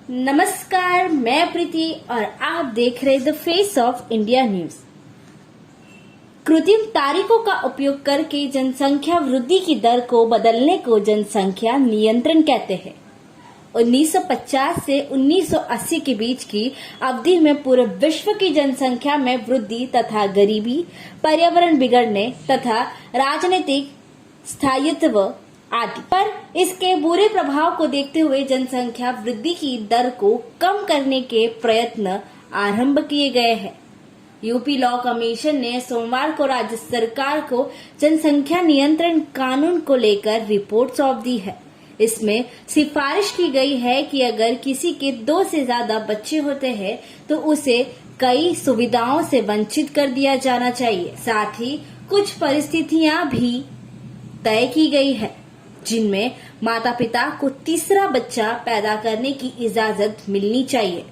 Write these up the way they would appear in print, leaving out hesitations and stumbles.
नमस्कार, मैं प्रीति और आप देख रहे the face of India news. कृत्रिम तारीखों का उपयोग करके जनसंख्या वृद्धि की दर को बदलने को जनसंख्या नियंत्रण कहते हैं। 1950 से 1980 के बीच की अवधि में पूरे विश्व की जनसंख्या में वृद्धि तथा गरीबी, पर्यावरण बिगड़ने तथा राजनीतिक स्थायित्व आदि पर इसके बुरे प्रभाव को देखते हुए जनसंख्या वृद्धि की दर को कम करने के प्रयत्न आरंभ किए गए हैं। यूपी लॉ कमीशन ने सोमवार को राज्य सरकार को जनसंख्या नियंत्रण कानून को लेकर रिपोर्ट सौंप दी है। इसमें सिफारिश की गई है कि अगर किसी के 2 से ज्यादा बच्चे होते हैं तो उसे कई सुविधाओं से वंचित कर दिया जाना चाहिए। साथ ही कुछ परिस्थितियां भी तय की गई है जिनमें माता पिता को तीसरा बच्चा पैदा करने की इजाजत मिलनी चाहिए।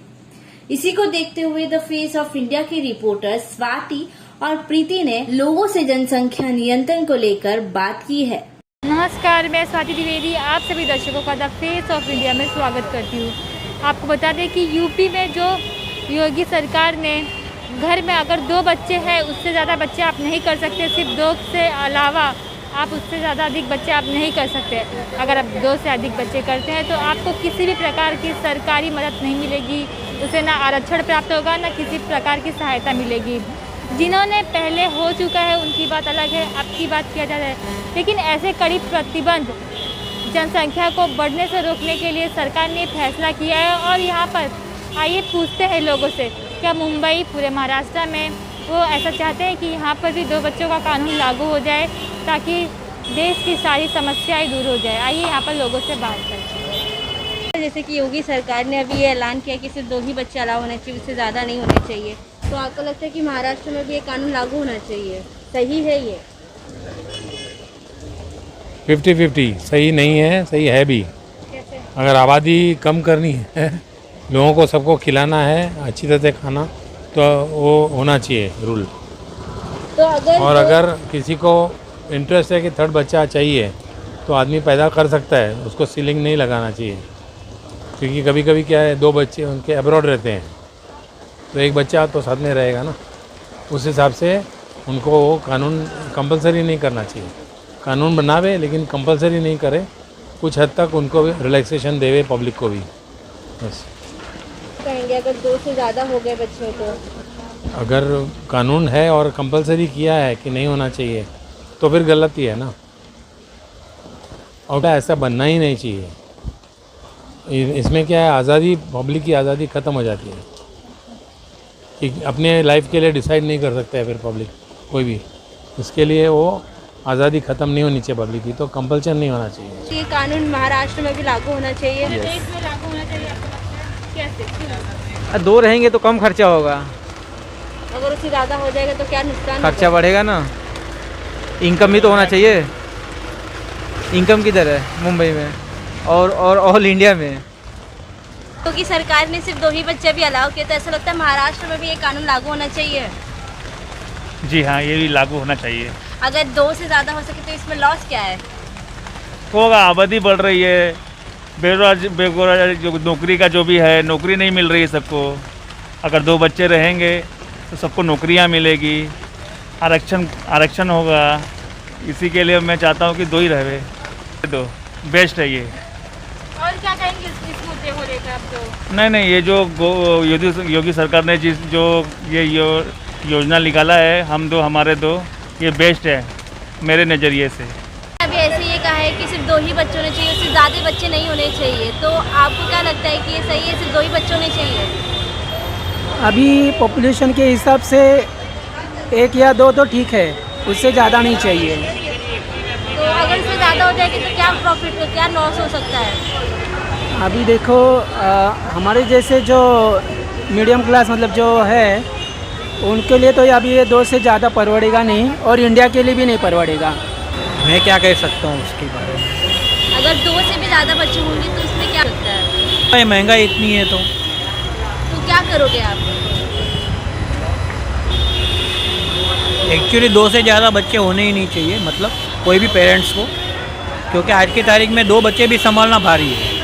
इसी को देखते हुए द फेस ऑफ इंडिया की रिपोर्टर स्वाति और प्रीति ने लोगों से जनसंख्या नियंत्रण को लेकर बात की है। नमस्कार, मैं स्वाति द्विवेदी आप सभी दर्शकों का द फेस ऑफ इंडिया में स्वागत करती हूँ। आपको बता दें कि यूपी में जो योगी सरकार ने घर में अगर 2 बच्चे हैं उससे ज़्यादा बच्चे आप नहीं कर सकते, सिर्फ 2 से अलावा आप उससे ज़्यादा अधिक बच्चे आप नहीं कर सकते। अगर आप 2 से अधिक बच्चे करते हैं तो आपको किसी भी प्रकार की सरकारी मदद नहीं मिलेगी, उसे ना आरक्षण प्राप्त होगा ना किसी प्रकार की सहायता मिलेगी। जिन्होंने पहले हो चुका है उनकी बात अलग है, अब की बात किया जा रहा है। लेकिन ऐसे कड़ी प्रतिबंध जनसंख्या को बढ़ने से रोकने के लिए सरकार ने फैसला किया है। और यहाँ पर आइए पूछते हैं लोगों से, क्या मुंबई पूरे महाराष्ट्र में वो ऐसा चाहते हैं कि यहाँ पर भी 2 बच्चों का कानून लागू हो जाए ताकि देश की सारी समस्याएं दूर हो जाए। आइए यहाँ पर लोगों से बात करते हैं। जैसे कि योगी सरकार ने अभी ये ऐलान किया कि सिर्फ 2 ही बच्चे अलाउ होने चाहिए, उससे ज़्यादा नहीं होने चाहिए, तो आपको लगता है कि महाराष्ट्र में भी ये कानून लागू होना चाहिए? सही है ये? 50-50 सही नहीं है, सही है भी। कैसे? अगर आबादी कम करनी है, लोगों को सबको खिलाना है, अच्छी तरह से खाना, तो वो होना चाहिए रूल। तो अगर किसी को इंटरेस्ट है कि 3rd बच्चा चाहिए तो आदमी पैदा कर सकता है, उसको सीलिंग नहीं लगाना चाहिए। क्योंकि कभी कभी क्या है, 2 बच्चे उनके अब्रॉड रहते हैं तो 1 बच्चा तो साथ में रहेगा ना। उस हिसाब से उनको वो कानून कंपलसरी नहीं करना चाहिए। कानून बनावे लेकिन कंपलसरी नहीं करे, कुछ हद तक उनको भी रिलैक्सेशन देवे, पब्लिक को भी। बस कहेंगे अगर 2 से ज़्यादा हो गए बच्चों तो अगर कानून है और कंपलसरी किया है कि नहीं होना चाहिए तो फिर गलत ही है ना। और ऐसा बनना ही नहीं चाहिए। इसमें क्या है, आज़ादी, पब्लिक की आज़ादी ख़त्म हो जाती है कि अपने लाइफ के लिए डिसाइड नहीं कर सकता है फिर पब्लिक कोई भी। इसके लिए वो आज़ादी ख़त्म नहीं होनी चाहिए पब्लिक की, तो कंपल्सन नहीं होना चाहिए। ये कानून महाराष्ट्र में भी लागू होना चाहिए, देश में लागू होना चाहिए। कैसे? 2 रहेंगे तो कम खर्चा होगा, अगर उससे ज़्यादा हो जाएगा तो क्या नुकसान? खर्चा बढ़ेगा ना। इनकम भी तो होना चाहिए। इनकम किधर है? मुंबई में और ऑल इंडिया में। क्योंकि सरकार ने सिर्फ 2 ही बच्चे भी अलाउ किए, तो ऐसा लगता है महाराष्ट्र में भी ये कानून लागू होना चाहिए। जी हाँ, ये भी लागू होना चाहिए। अगर 2 से ज़्यादा हो सके तो इसमें लॉस क्या है? होगा, आबादी बढ़ रही है, बेरोजगार जो नौकरी का जो भी है, नौकरी नहीं मिल रही है सबको। अगर 2 बच्चे रहेंगे तो सबको नौकरियां मिलेगी, आरक्षण होगा। इसी के लिए मैं चाहता हूँ कि 2 ही रहे, 2 बेस्ट है ये। और क्या कहेंगे इस मुद्दे को लेकर आप? तो नहीं, ये जो योगी सरकार ने ये योजना निकाला है, हमारे 2 ये बेस्ट है मेरे नज़रिए से। अभी ऐसे ये कहा है कि सिर्फ 2 ही बच्चे होने चाहिए, उससे ज़्यादा बच्चे नहीं होने चाहिए, तो आपको क्या लगता है कि ये सही है, सिर्फ 2 ही बच्चे होने चाहिए? अभी पॉपुलेशन के हिसाब से 1 या 2 तो ठीक है, उससे ज़्यादा नहीं चाहिए। तो अगर उससे ज़्यादा हो जाएगी तो क्या प्रॉफिट, क्या लॉस हो सकता है? अभी देखो हमारे जैसे जो मीडियम क्लास मतलब जो है उनके लिए तो अभी ये 2 से ज़्यादा परवड़ेगा नहीं, और इंडिया के लिए भी नहीं परवड़ेगा। मैं क्या कह सकता हूँ उसके बारे में। अगर 2 से भी ज़्यादा बच्चे होंगे तो इसमें क्या लगता है? महंगाई इतनी है तो क्या करोगे आप? एक्चुअली 2 से ज़्यादा बच्चे होने ही नहीं चाहिए, मतलब कोई भी पेरेंट्स को, क्योंकि आज की तारीख में 2 बच्चे भी संभालना भारी है।